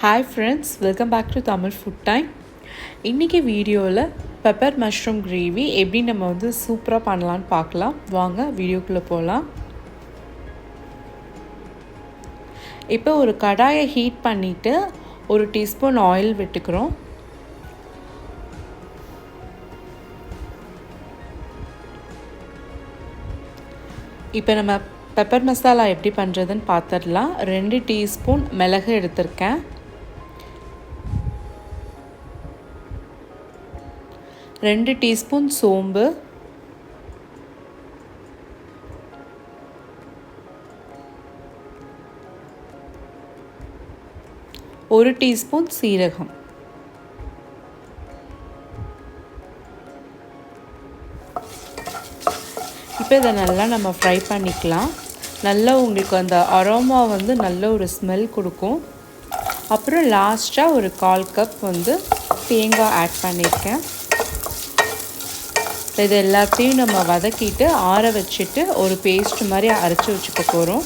Hi friends, welcome back to tamilfoodtime. இன்னைக்கு வீடியோவில் pepper mushroom gravy எப்படி நம்ம வந்து சூப்பராக பண்ணலான்னு பார்க்கலாம். வாங்க வீடியோக்குள்ளே போகலாம். இப்போ ஒரு கடாயை ஹீட் பண்ணிவிட்டு 1 டீஸ்பூன் ஆயில் விட்டுக்கிறோம். இப்போ நம்ம பெப்பர் மசாலா எப்படி பண்ணுறதுன்னு பார்த்துடலாம். 2 டீஸ்பூன் மிளகு எடுத்திருக்கேன். 2 டீஸ்பூன் சோம்பு, 1 டீஸ்பூன் சீரகம், இப்போ இதை நல்லா நம்ம ஃப்ரை பண்ணிக்கலாம். நல்லா உங்களுக்கு அந்த அரோமா வந்து நல்ல ஒரு ஸ்மெல் கொடுக்கும். அப்புறம் லாஸ்ட்டாக ஒரு 1/4 கப் வந்து தேங்காய் ஆட் பண்ணியிருக்கேன். இது எல்லாத்தையும் நம்ம வதக்கிட்டு ஆற வச்சுட்டு ஒரு பேஸ்ட் மாதிரி அரைச்சி வச்சுக்க போகிறோம்.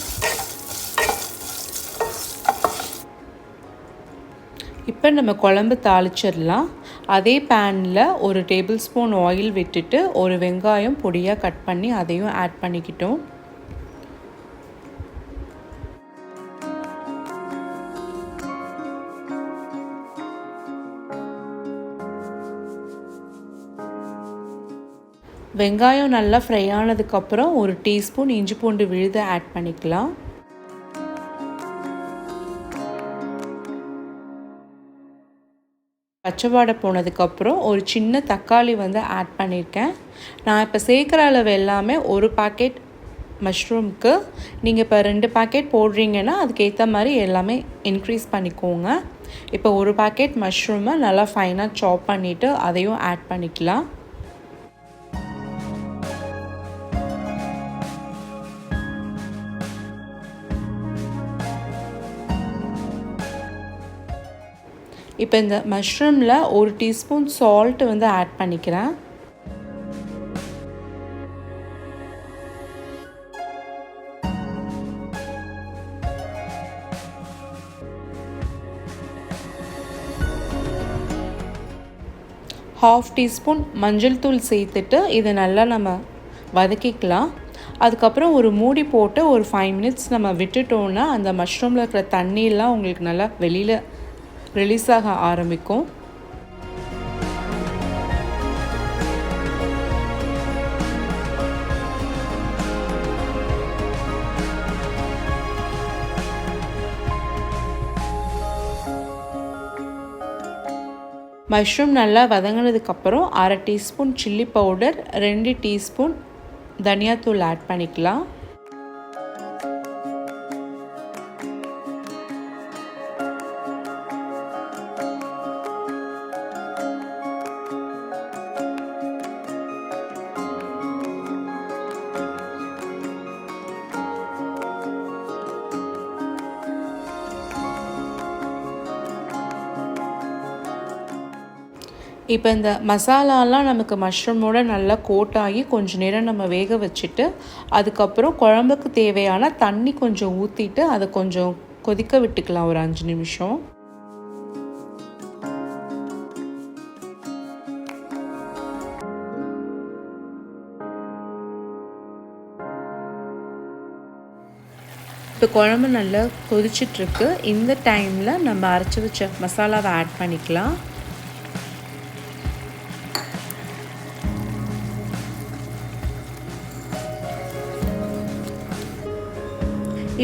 இப்போ நம்ம குழம்பு தாளிச்சிடலாம். அதே பேனில் 1 டேபிள் ஸ்பூன் ஆயில் விட்டுட்டு ஒரு வெங்காயம் பொடியாக கட் பண்ணி அதையும் ஆட் பண்ணிக்கிட்டோம். வெங்காயம் நல்லா ஃப்ரை ஆனதுக்கப்புறம் 1 டீஸ்பூன் இஞ்சி பூண்டு விழுது ஆட் பண்ணிக்கலாம். பச்சை வாடை போனதுக்கப்புறம் ஒரு சின்ன தக்காளி வந்து ஆட் பண்ணியிருக்கேன். நான் இப்போ சேர்க்குற அளவு எல்லாமே 1 பாக்கெட் மஷ்ரூம்க்கு. நீங்கள் இப்போ 2 பாக்கெட் போடுறீங்கன்னா அதுக்கேற்ற மாதிரி எல்லாமே இன்க்ரீஸ் பண்ணிக்கோங்க. இப்போ 1 பாக்கெட் மஷ்ரூமை நல்லா ஃபைனாக சாப் பண்ணிவிட்டு அதையும் ஆட் பண்ணிக்கலாம். இப்போ இந்த மஷ்ரூமில் 1 டீஸ்பூன் சால்ட் வந்து ஆட் பண்ணிக்கிறேன். ½ டீஸ்பூன் மஞ்சள் தூள் சேர்த்துட்டு இதை நல்லா நம்ம வதக்கிக்கலாம். அதுக்கப்புறம் ஒரு மூடி போட்டு ஒரு 5 மினிட்ஸ் நம்ம விட்டுட்டோன்னா அந்த மஷ்ரூமில் இருக்கிற தண்ணியெல்லாம் உங்களுக்கு நல்லா வெளியில் ரிலீஸ் ஆக ஆரம்பிக்கும். மஷ்ரூம் நல்லா வதங்கினதுக்கப்புறம் 1/2 டீஸ்பூன் சில்லி பவுடர், 2 டீஸ்பூன் தனியாத்தூள் ஆட் பண்ணிக்கலாம். இப்போ இந்த மசாலாலாம் நமக்கு மஷ்ரூமோட நல்லா கோட் ஆகி கொஞ்சம் நேரம் நம்ம வேக வச்சுட்டு அதுக்கப்புறம் குழம்புக்கு தேவையான தண்ணி கொஞ்சம் ஊற்றிட்டு அதை கொஞ்சம் கொதிக்க விட்டுக்கலாம் ஒரு 5 நிமிஷம். இப்போ குழம்பு நல்லா கொதிச்சிட்ருக்கு. இந்த டைமில் நம்ம அரைச்சி வச்ச மசாலாவை ஆட் பண்ணிக்கலாம்.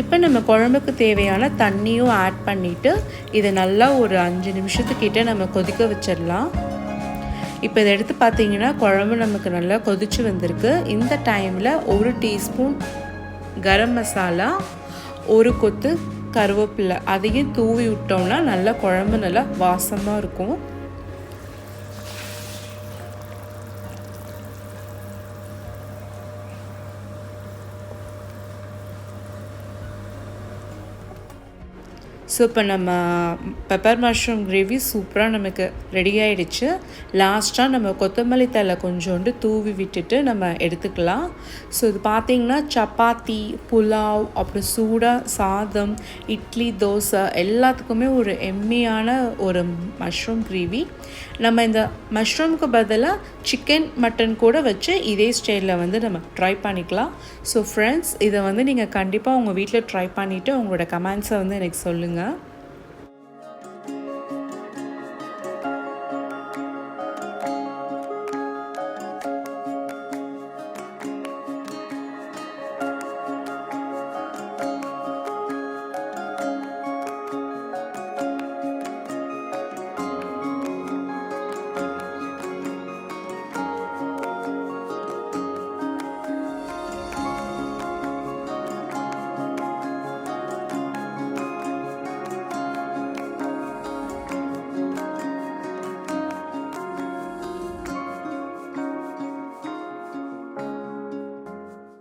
இப்போ நம்ம குழம்புக்கு தேவையான தண்ணியும் ஆட் பண்ணிவிட்டு இதை நல்லா ஒரு 5 நிமிஷத்துக்கிட்ட நம்ம கொதிக்க வச்சிடலாம். இப்போ இதை எடுத்து பார்த்தீங்கன்னா குழம்பு நமக்கு நல்லா கொதிச்சு வந்திருக்கு. இந்த டைமில் 1 டீஸ்பூன் கரம் மசாலா, 1 கொத்து கருவேப்பிலை அதையும் தூவி விட்டோம்னா நல்லா குழம்பு நல்லா வாசமாக இருக்கும். ஸோ இப்போ நம்ம பெப்பர் மஷ்ரூம் கிரேவி சூப்பராக நமக்கு ரெடி ஆகிடுச்சு. லாஸ்ட்டாக நம்ம கொத்தமல்லி தழை கொஞ்சோண்டு தூவி விட்டுட்டு நம்ம எடுத்துக்கலாம். ஸோ இது பார்த்திங்கன்னா சப்பாத்தி, புலாவ், அப்புறம் சூடாக சாதம், இட்லி, தோசை எல்லாத்துக்குமே ஒரு எம்மியான ஒரு மஷ்ரூம் கிரேவி. நம்ம இந்த மஷ்ரூமுக்கு பதிலாக சிக்கன், மட்டன் கூட வச்சு இதே ஸ்டைலில் வந்து நம்ம ட்ரை பண்ணிக்கலாம். ஸோ ஃப்ரெண்ட்ஸ், இதை வந்து நீங்கள் கண்டிப்பாக உங்கள் வீட்டில் ட்ரை பண்ணிவிட்டு உங்களோட கமெண்ட்ஸை வந்து எனக்கு சொல்லுங்கள்.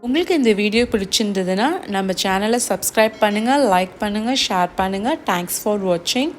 உங்களுக்கு இந்த வீடியோ பிடிச்சிருந்ததுன்னா நம்ம சேனலை சப்ஸ்கிரைப் பண்ணுங்கள், லைக் பண்ணுங்கள், ஷேர் பண்ணுங்கள். தேங்க்ஸ் ஃபார் வாட்சிங்.